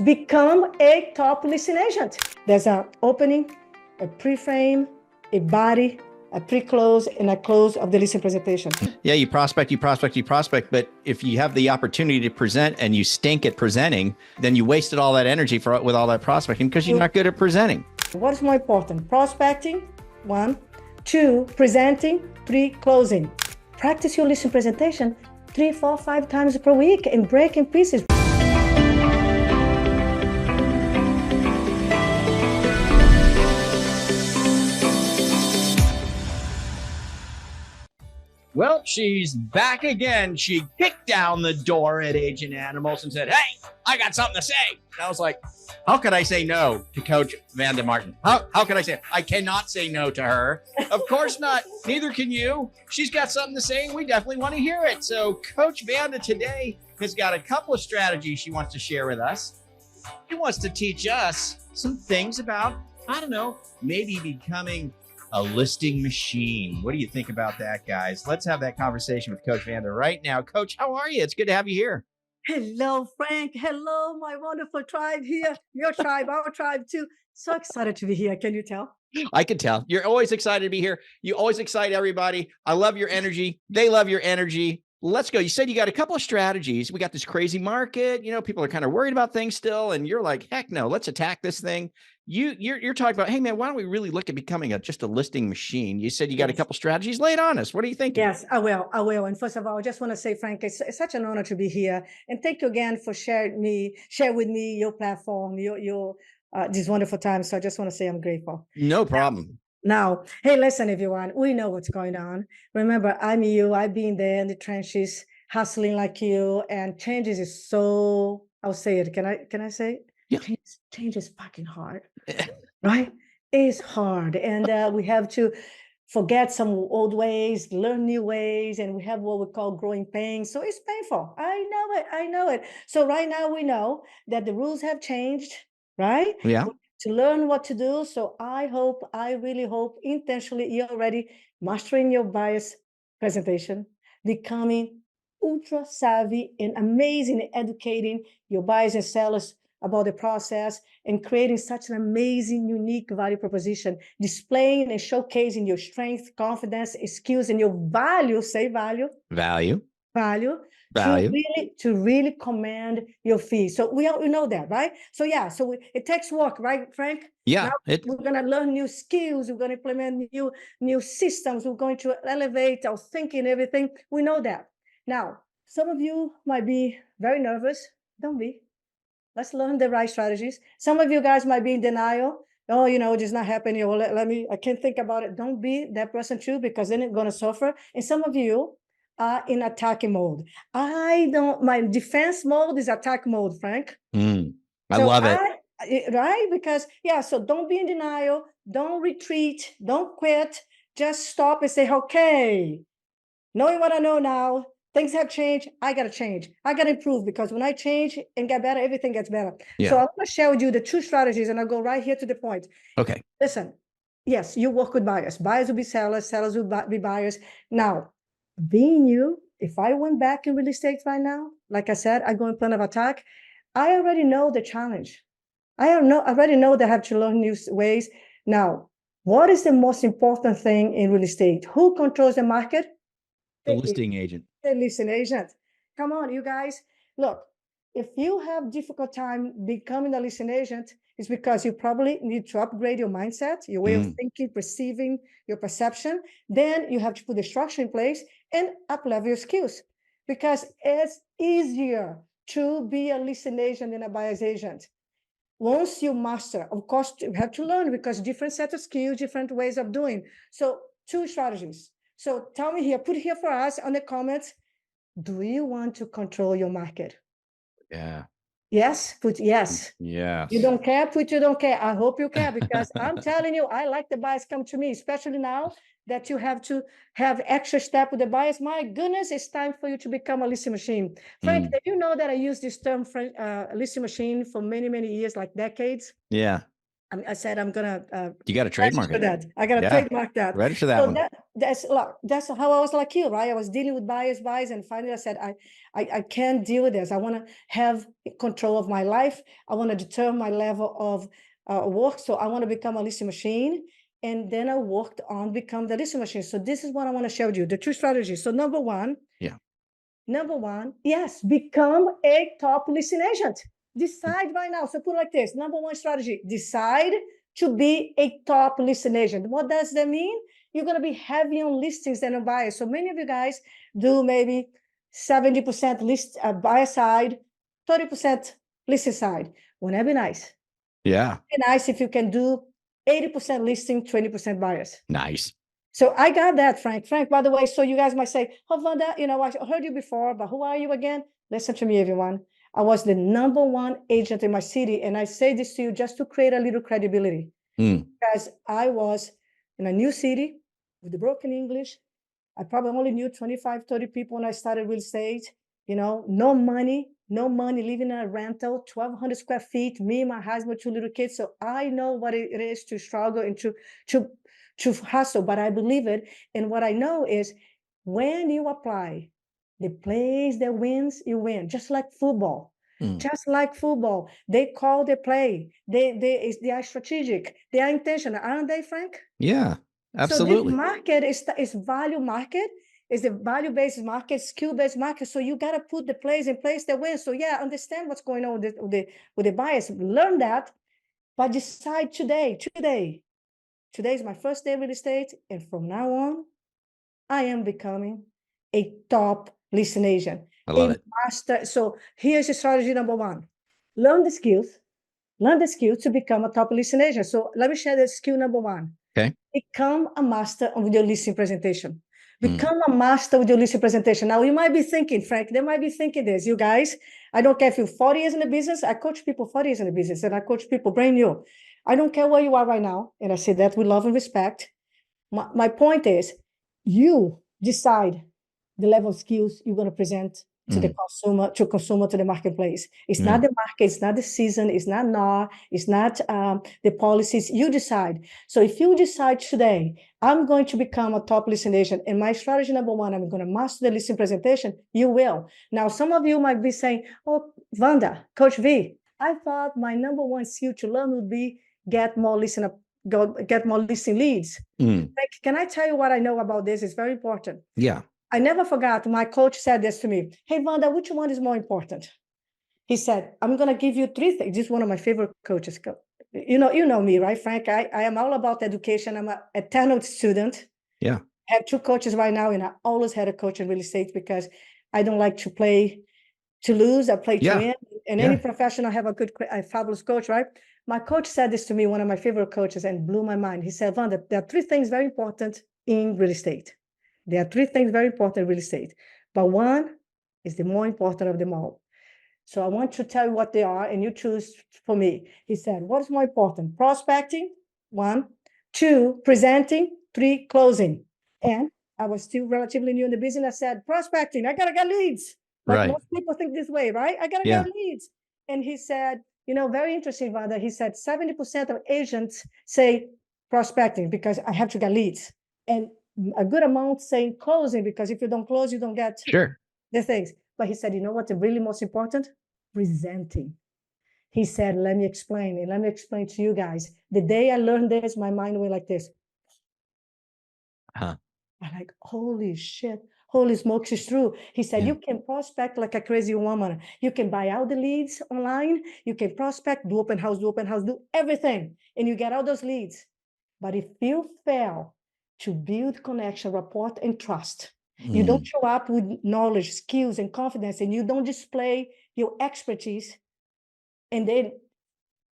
become a top listing agent. There's an opening, a pre-frame, a body, a pre-close, and a close of the listing presentation. Yeah, you prospect, but if you have the opportunity to present and you stink at presenting, then you wasted all that energy with all that prospecting because you're not good at presenting. What is more important? Prospecting, 1. 2, presenting, 3, closing. Practice your listing presentation 3, 4, 5 times per week and break in pieces. Well, she's back again. She kicked down the door at Agent Animals and said, "Hey, I got something to say." And I was like, how could I say no to Coach Vanda Martin? How could I say? I cannot say no to her. Of course not. Neither can you. She's got something to say, and we definitely want to hear it. So Coach Vanda today has got a couple of strategies she wants to share with us. She wants to teach us some things about, I don't know, maybe becoming a listing machine. What do you think about that, guys? Let's have that conversation with Coach Vanda right now. Coach, how are you? It's good to have you here. Hello, Frank. Hello, my wonderful tribe here. Your tribe, our tribe too. So excited to be here. Can you tell? I can tell. You're always excited to be here. You always excite everybody. I love your energy. They love your energy. Let's go. You said you got a couple of strategies. We got this crazy market. You know, people are kind of worried about things still. And you're like, heck no, let's attack this thing. You're talking about, hey man, why don't we really look at becoming just a listing machine? You said you got a couple strategies. Lay it on us. What are you thinking? Yes, I will. And first of all, I just want to say, Frank, it's such an honor to be here. And thank you again for share with me your platform, your this wonderful time. So I just want to say I'm grateful. No problem. Now, hey, listen, everyone, we know what's going on. Remember, I'm you. I've been there in the trenches, hustling like you, and changes is so, I'll say it. Can I say it? Yeah. Change is fucking hard, right? It's hard. And we have to forget some old ways, learn new ways, and we have what we call growing pains. So it's painful. I know it. So right now we know that the rules have changed, right? Yeah. To learn what to do. So I really hope intentionally you're already mastering your bias presentation, becoming ultra savvy and amazing at educating your buyers and sellers about the process and creating such an amazing, unique value proposition, displaying and showcasing your strength, confidence, skills, and your value, say value. Value. To really command your fee. So we know that, right? So yeah, it takes work, right, Frank? Yeah. We're going to learn new skills. We're going to implement new systems. We're going to elevate our thinking, everything. We know that. Now, some of you might be very nervous. Don't be. Let's learn the right strategies. Some of you guys might be in denial. Oh, it's just not happening. Well, I can't think about it. Don't be that person too, because then it's going to suffer. And some of you are in attacking mode. My defense mode is attack mode, Frank. I love it. Right? Because, so don't be in denial. Don't retreat. Don't quit. Just stop and say, okay, knowing what I know now, things have changed. I got to change. I got to improve, because when I change and get better, everything gets better. Yeah. So I want to share with you the 2 strategies, and I'll go right here to the point. Okay. Listen, yes, you work with buyers. Buyers will be sellers. Sellers will be buyers. Now, being you, if I went back in real estate right now, like I said, I go in plan of attack. I already know the challenge. I already know that I have to learn new ways. Now, what is the most important thing in real estate? Who controls the market? The listing agent. The listing agent. Come on, you guys. Look, if you have difficult time becoming a listing agent, it's because you probably need to upgrade your mindset, your way of thinking, perceiving, your perception. Then you have to put the structure in place and up-level your skills, because it's easier to be a listing agent than a buyer's agent. Once you master, of course, you have to learn, because different set of skills, different ways of doing. So 2 strategies. So tell me here, put here for us on the comments, do you want to control your market? Yeah. Yes, put yes. Yes. You don't care, put you don't care. I hope you care, because I'm telling you, I like the buyers come to me, especially now that you have to have extra step with the buyers. My goodness, it's time for you to become a listing machine. Frank, did you know that I use this term listing machine for many, many years, like decades? Yeah. I said I'm gonna You got to trademark register it. that. I gotta Yeah. trademark that. Register that So one. that's how I was like you, right? I was dealing with buyers, and finally I said I can't deal with this. I want to have control of my life. I want to determine my level of work. So I want to become a listing machine. And then I worked on become the listing machine. So this is what I want to share with you, the two strategies. So number one, yes, become a top listing agent. Decide right now. So put it like this. Number one strategy, decide to be a top listing agent. What does that mean? You're going to be heavy on listings than on buyers. So many of you guys do maybe 70% list buyer side, 30% listing side. Wouldn't that be nice? Yeah. It'd be nice if you can do 80% listing, 20% buyers. Nice. So I got that, Frank. Frank, by the way, so you guys might say, oh, Vanda, I heard you before, but who are you again? Listen to me, everyone. I was the number one agent in my city. And I say this to you just to create a little credibility. Because I was in a new city with the broken English. I probably only knew 25, 30 people when I started real estate. No money, living in a rental, 1,200 square feet, me and my husband, two little kids. So I know what it is to struggle and to hustle, but I believe it. And what I know is when you apply the plays that wins, you win, just like football. Just like football, they call the play. They are strategic. They are intentional, aren't they, Frank? Yeah, absolutely. So this market is value market, is a value-based market, skill-based market. So you got to put the plays in place that win. So yeah, understand what's going on with the bias. Learn that, but decide today. Today is my first day in real estate, and from now on, I am becoming a top listing agent. I love it. Master. So here's the strategy number one. Learn the skills to become a top listing agent. So let me share the skill number one. Okay. Become a master with your listing presentation. Become a master with your listing presentation. Now, you might be thinking, Frank, they might be thinking this. You guys, I don't care if you're 40 years in the business. I coach people 40 years in the business, and I coach people brand new. I don't care where you are right now. And I say that with love and respect. My point is, you decide the level of skills you're going to present to the consumer, to the marketplace. It's not the market, it's not the season, it's not NAR, it's not the policies. You decide. So if you decide today, I'm going to become a top listing agent, and my strategy number one, I'm going to master the listing presentation, you will. Now, some of you might be saying, oh, Vanda, Coach V, I thought my number one skill to learn would be get more listing leads. Like, can I tell you what I know about this? It's very important. Yeah. I never forgot. My coach said this to me. Hey, Vanda, which one is more important? He said, I'm going to give you three things. This is one of my favorite coaches. You know me, right, Frank? I am all about education. I'm a eternal student. Yeah. I have two coaches right now, and I always had a coach in real estate because I don't like to play to lose. I play to win. And any professional have a fabulous coach, right? My coach said this to me, one of my favorite coaches, and blew my mind. He said, Vanda, there are three things very important in real estate. There are three things very important in real estate, but one is the more important of them all. So I want to tell you what they are, and you choose for me. He said, what is more important? Prospecting, one. Two, presenting. Three, closing. And I was still relatively new in the business. I said, prospecting, I got to get leads. Like most people think this way, right? I got to get leads. And he said, very interesting, Vanda. He said 70% of agents say prospecting because I have to get leads. And a good amount saying closing because if you don't close, you don't get the things. But he said, you know what's really most important? Presenting. He said, let me explain. And let me explain to you guys. The day I learned this, my mind went like this. I'm like, holy shit. Holy smokes, it's true. He said, you can prospect like a crazy woman. You can buy out the leads online. You can prospect, do open house, do everything. And you get all those leads. But if you fail to build connection, rapport, and trust, you don't show up with knowledge, skills, and confidence, and you don't display your expertise, and they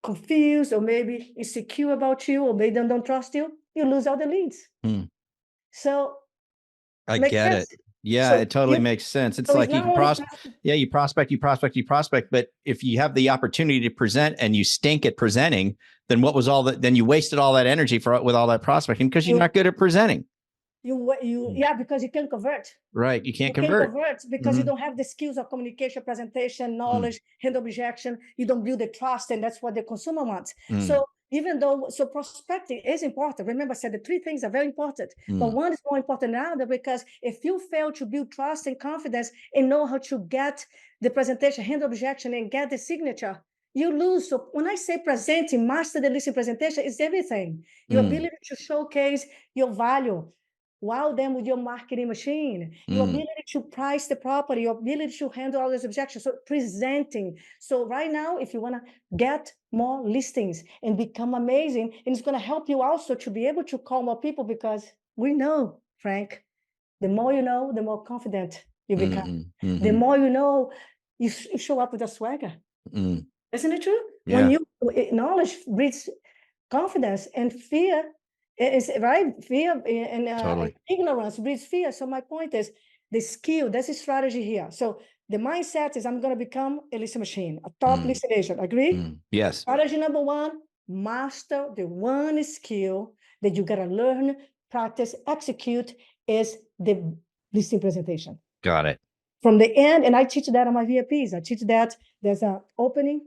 confused or maybe insecure about you, or maybe they don't trust you, you lose all the leads. So I get it. Yeah, so it totally makes sense. It's like you prospect, but if you have the opportunity to present and you stink at presenting, then what was all that? Then you wasted all that energy with all that prospecting because you're not good at presenting. Because you can't convert. Right, you can't convert because you don't have the skills of communication, presentation, knowledge, handle objection. You don't build the trust, and that's what the consumer wants. So Even though, so prospecting is important. Remember, I said the three things are very important, but one is more important now because if you fail to build trust and confidence and know how to get the presentation, handle objection, and get the signature, you lose. So when I say presenting, master the listening presentation is everything. Your ability to showcase your value. Wow them with your marketing machine, your ability to price the property, your ability to handle all those objections. So presenting. So right now, if you want to get more listings and become amazing, and it's going to help you also to be able to call more people, because we know, Frank, the more you know, the more confident you become. The more you know, you show up with a swagger. Isn't it true? Yeah. When you knowledge breeds confidence, and fear is right. Fear and Totally. ignorance breeds fear. So my point is the skill. That's a strategy here. So the mindset is I'm going to become a listening machine, a top listening agent. Agree? Yes. Strategy number one: master the one skill that you got to learn, practice, execute is the listening presentation. Got it. From the end, and I teach that on my VIPs. I teach that there's an opening,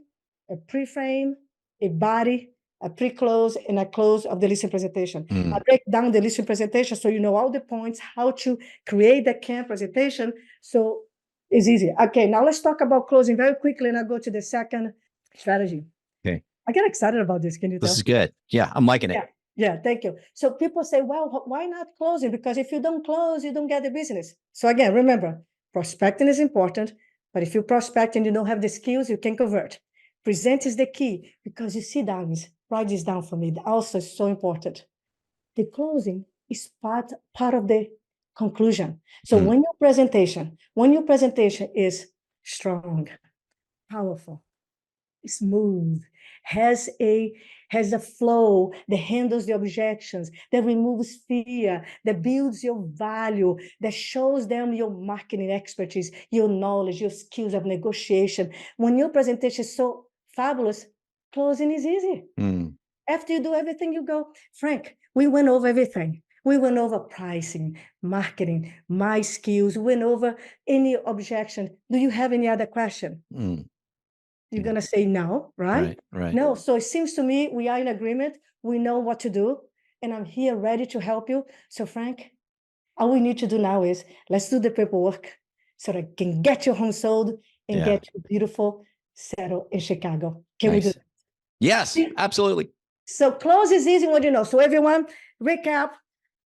a pre-frame, a body, a pre-close, and a close of the listening presentation. I break down the listening presentation so you know all the points, how to create the CAM presentation. So it's easy. Okay, now let's talk about closing very quickly, and I'll go to the second strategy. Okay. I get excited about this. Can you tell? This is good. Yeah, I'm liking it. Yeah, thank you. So people say, well, why not closing? Because if you don't close, you don't get the business. So again, remember, prospecting is important, but if you prospect and you don't have the skills, you can convert. Present is the key, because you see, darlings, write this down for me. Also, is so important. The closing is part of the conclusion. So when your presentation is strong, powerful, smooth, has a flow that handles the objections, that removes fear, that builds your value, that shows them your marketing expertise, your knowledge, your skills of negotiation. When your presentation is so fabulous, closing is easy. After you do everything, you go, Frank, we went over everything. We went over pricing, marketing, my skills, we went over any objection. Do you have any other question? You're going to say no, right? Right. No. So it seems to me we are in agreement. We know what to do. And I'm here ready to help you. So, Frank, all we need to do now is let's do the paperwork so that I can get your home sold and get you beautiful settled in Chicago. Can we do that? Yes, absolutely. So close is easy when you know. So everyone, recap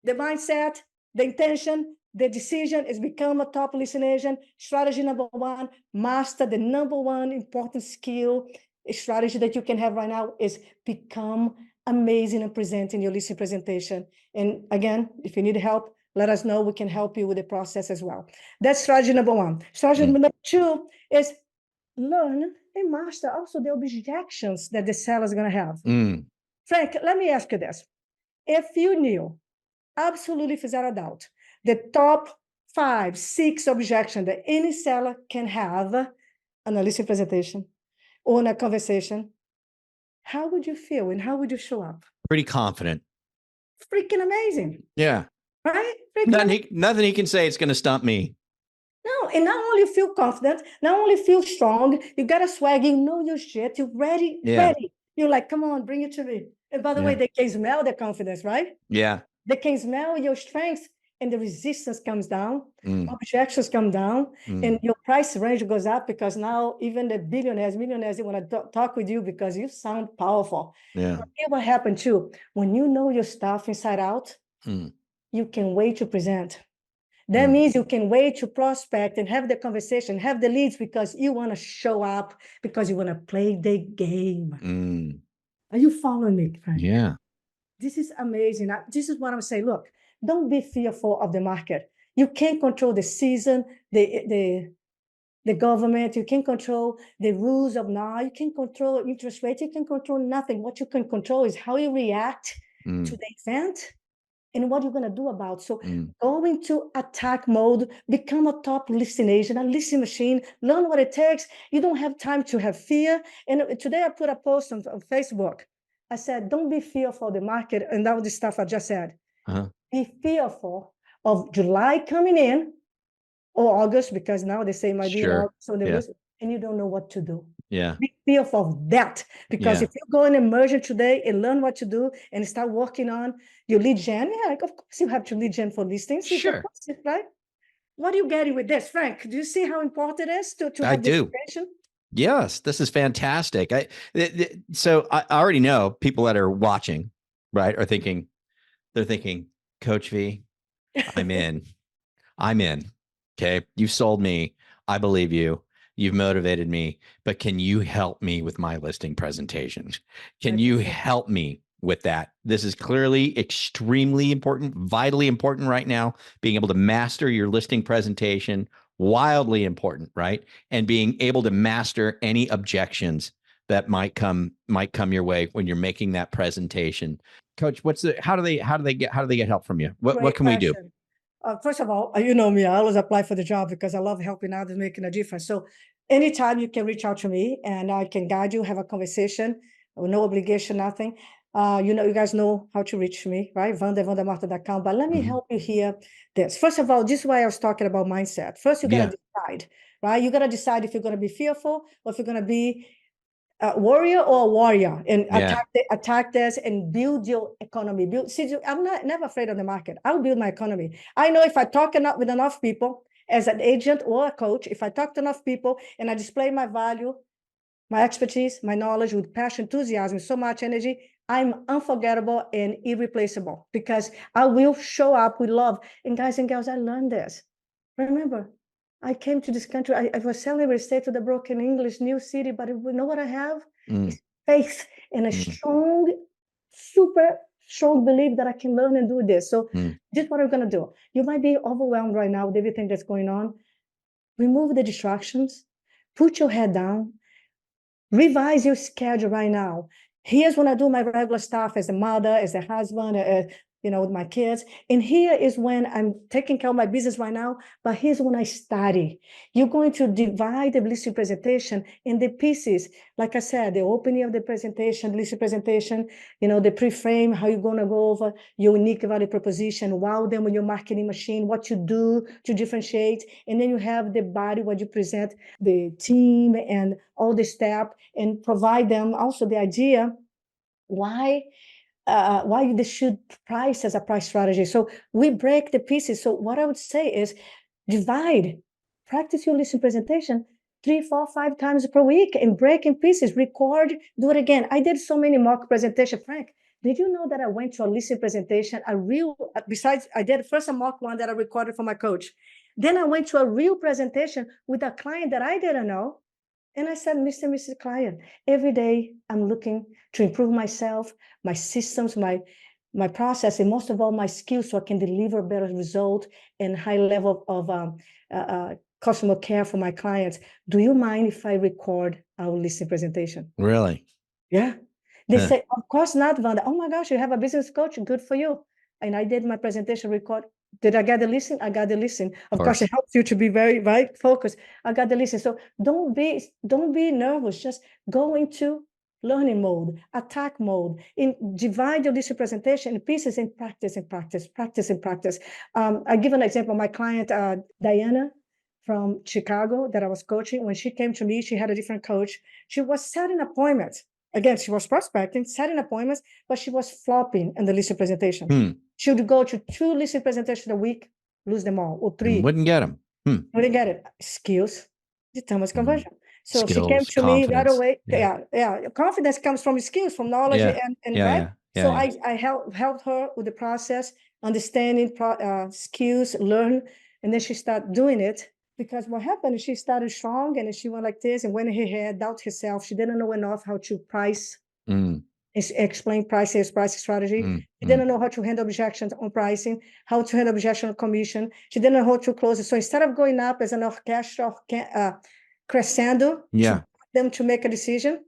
the mindset, the intention, the decision is become a top listening agent. Strategy number one, master the number one important skill, strategy that you can have right now is become amazing and presenting your listening presentation. And again, if you need help, let us know. We can help you with the process as well. That's strategy number one. Strategy number two is learn and master also the objections that the seller is going to have. Frank, let me ask you this. If you knew, absolutely without a doubt, the top 5, 6 objections that any seller can have on a listing presentation or in a conversation, how would you feel and how would you show up? Pretty confident. Freaking amazing. Yeah. Right? Nothing he can say is going to stump me. No, and not only feel confident, not only feel strong, you got a swag, you know your shit, you're ready, ready. You're like, come on, bring it to me. And by the way, they can smell the confidence, right? Yeah. They can smell your strength, and the resistance comes down, objections come down, and your price range goes up, because now even the billionaires, millionaires, they want to talk with you because you sound powerful. Yeah. But here's what happened too. When you know your stuff inside out, you can wait to present. That means you can wait to prospect and have the conversation, have the leads, because you want to show up, because you want to play the game. Are you following me, Frank? Yeah. This is amazing. This is what I'm saying. Look, don't be fearful of the market. You can't control the season, the government. You can't control the rules of now. You can't control interest rate. You can control nothing. What you can control is how you react to the event and what you're going to do about. So go into attack mode, become a top listening agent, a listening machine, learn what it takes. You don't have time to have fear. And today I put a post on Facebook. I said, don't be fearful of the market and all the stuff I just said. Be fearful of July coming in or August, because now they say it might be in August, so and you don't know what to do. Yeah. Be fearful of that, because Yeah. if you go in immersion today and learn what to do and start working on your lead gen, yeah, like, of course you have to lead gen for these things. Of Sure. course, right? What are you getting with this, Frank? Do you see how important it is to I have this do. information? Yes, this is fantastic. So I already know people that are watching, right, they're thinking, Coach V, I'm in. I'm in. Okay. You sold me. I believe you. You've motivated me, but can you help me with my listing presentation? Can you help me with that? This is clearly extremely important, vitally important right now. Being able to master your listing presentation, wildly important, right? And being able to master any objections that might come your way when you're making that presentation. Coach, how do they get help from you? What Great can we do? question. First of all, you know me, I always apply for the job because I love helping others, making a difference. So anytime you can reach out to me and I can guide you, have a conversation, no obligation, nothing. You guys know how to reach me, right? Vandamarta.com. But let me help you here. This. First of all, this is why I was talking about mindset. First, you got to decide, right? You got to decide if you're going to be fearful or if you're going to be warrior or a warrior, and attack this and build your economy. I'm not never afraid of the market. I'll build my economy. I know if I talk enough with enough people as an agent or a coach, if I talk to enough people and I display my value, my expertise, my knowledge with passion, enthusiasm, so much energy, I'm unforgettable and irreplaceable because I will show up with love. And guys and girls, I learned this. Remember, I came to this country. I was selling real estate to the broken English, new city, but you know what I have? Is faith and a strong, super strong belief that I can learn and do this. So this is what I'm going to do. You might be overwhelmed right now with everything that's going on. Remove the distractions, put your head down, revise your schedule right now. Here's when I do my regular stuff as a mother, as a husband, with my kids. And here is when I'm taking care of my business right now, but here's when I study. You're going to divide the listing presentation in the pieces. Like I said, the opening of the presentation, listing presentation, the pre-frame, how you're going to go over your unique value proposition, wow them with your marketing machine, what you do to differentiate. And then you have the body, what you present, the team and all the step, and provide them also the idea why they should price as a price strategy. So we break the pieces. So what I would say is divide, practice your listing presentation 3, 4, 5 times per week and break in pieces, record, do it again. I did so many mock presentations. Frank, did you know that I went to a listing presentation, besides I did first a mock one that I recorded for my coach. Then I went to a real presentation with a client that I didn't know. And I said, Mr. and Mrs. Client, every day I'm looking to improve myself, my systems, my process, and most of all, my skills so I can deliver better result and high level of customer care for my clients. Do you mind if I record our listing presentation? Really? Yeah. They say, of course not, Vanda. Oh my gosh, you have a business coach. Good for you. And I did my presentation record. Did I get the listen? I got the listen. Of course, it helps you to be very right focused. I got the listen. So don't be nervous. Just go into learning mode, attack mode, divide your listing presentation in pieces and practice and practice, practice and practice. I give an example. My client, Diana from Chicago that I was coaching, when she came to me, she had a different coach. She was setting appointments. Again, she was prospecting, setting appointments, but she was flopping in the listing presentation. She would go to 2 listing presentations a week, lose them all, or 3. Wouldn't get them. Wouldn't get it. Skills determines conversion. So she came Skills, to me right confidence. away. Yeah. Confidence comes from skills, from knowledge, and right. So I helped her with the process, understanding skills, learn, and then she started doing it. Because what happened is she started strong and she went like this, and when her had doubt herself, she didn't know enough how to price, explain prices, price strategy. She didn't know how to handle objections on pricing, how to handle objection on commission. She didn't know how to close it. So instead of going up as an orchestra crescendo to them to make a decision,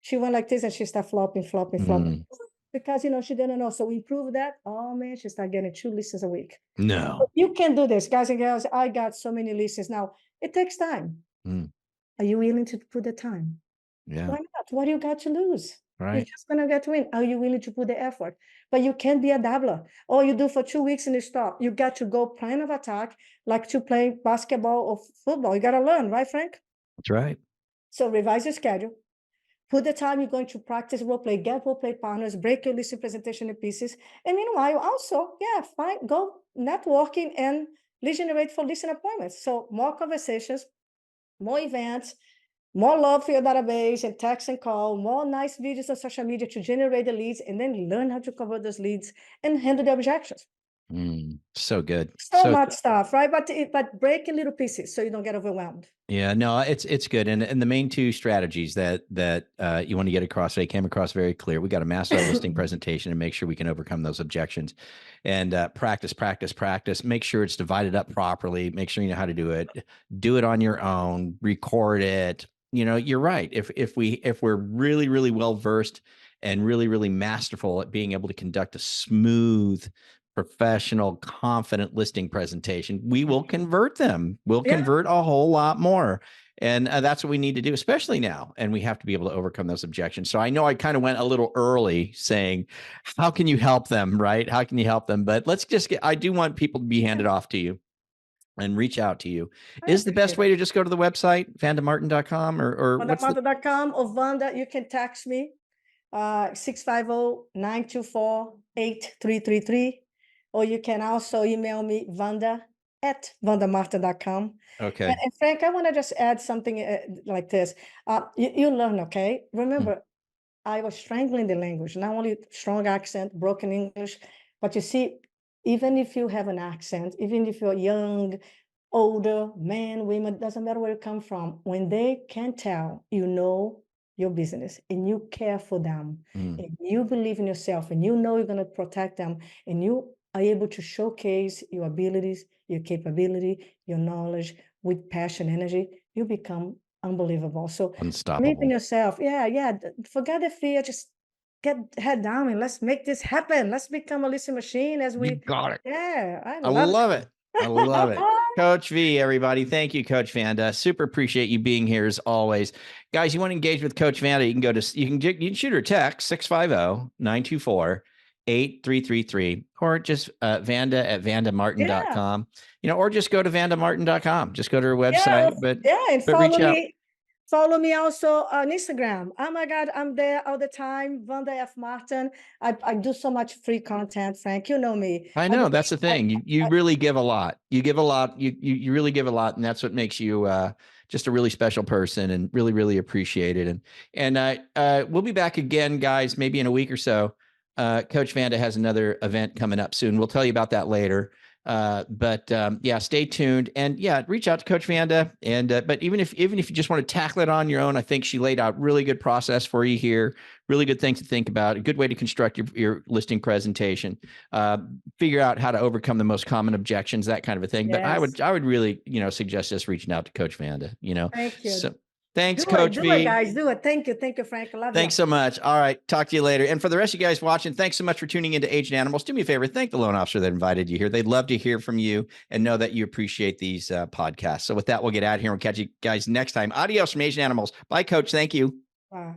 she went like this and she started flopping. Because she didn't know. So we improved that. Oh man, she started getting 2 listens a week. No. You can do this, guys and girls. I got so many listens now. It takes time. Are you willing to put the time? Yeah. Why not? What do you got to lose? Right. You're just gonna get to win. Are you willing to put the effort? But you can't be a dabbler. All you do for 2 weeks and you stop. You got to go plan of attack, like to play basketball or football. You gotta learn, right, Frank? That's right. So revise your schedule. Put the time you're going to practice role play, get role play partners, break your listing presentation in pieces. And meanwhile, also, go networking and lead generate for listing appointments. So more conversations, more events, more love for your database and text and call, more nice videos on social media to generate the leads, and then learn how to convert those leads and handle the objections. So good. So much stuff, right? But break in little pieces so you don't get overwhelmed. Yeah, no, it's good. And the main two strategies that you want to get across today came across very clear. We got to master our listing presentation and make sure we can overcome those objections, and practice. Make sure it's divided up properly. Make sure you know how to do it. Do it on your own. Record it. You know, you're right. If we're really, really well versed and really, really masterful at being able to conduct a smooth, professional, confident listing presentation, we will convert them. We'll convert a whole lot more. And that's what we need to do, especially now. And we have to be able to overcome those objections. So I know I kind of went a little early saying, how can you help them, right? How can you help them? But let's just I do want people to be handed off to you and reach out to you. Is the best way to just go to the website, vandamartin.com or vandamartin.com, or Vanda, you can text me, 650-924-8333. Or you can also email me, vanda@vandamartin.com. Okay. And Frank, I want to just add something like this. You learn, okay? Remember, I was strangling the language, not only strong accent, broken English, but you see, even if you have an accent, even if you're young, older, men, women, doesn't matter where you come from, when they can tell, you know your business and you care for them and you believe in yourself and you know you're going to protect them and you are able to showcase your abilities, your capability, your knowledge with passion, energy, you become unbelievable. So believe in yourself. Yeah. Forget the fear. Just get head down and let's make this happen. Let's become a listing machine as we. You got it. Yeah, I love it. I love it. Coach V, everybody. Thank you, Coach Vanda. Super appreciate you being here as always. Guys, you want to engage with Coach Vanda, you can shoot her a text, 650-924-8333, or just Vanda@vandamartin.com, or just go to vandamartin.com. Just go to her website. And follow me also on Instagram. Oh my God, I'm there all the time. Vanda F. Martin. I do so much free content, Frank. You know me. I know that's the thing. You really give a lot. You give a lot. You really give a lot, and that's what makes you just a really special person, and really, really appreciate it. And we'll be back again, guys, maybe in a week or so. Coach Vanda has another event coming up soon. We'll tell you about that later. But stay tuned, and reach out to Coach Vanda. And but even if you just want to tackle it on your own, I think she laid out really good process for you here. Really good things to think about. A good way to construct your listing presentation. Figure out how to overcome the most common objections, that kind of a thing. Yes. But I would really suggest just reaching out to Coach Vanda. Thank you. So, thanks, Coach V. Do it, guys. Do it. Thank you, Frank. I love you. Thanks so much. All right. Talk to you later. And for the rest of you guys watching, thanks so much for tuning into Agent Animals. Do me a favor. Thank the loan officer that invited you here. They'd love to hear from you and know that you appreciate these podcasts. So with that, we'll get out of here. We'll catch you guys next time. Adios from Agent Animals. Bye, Coach. Thank you. Bye.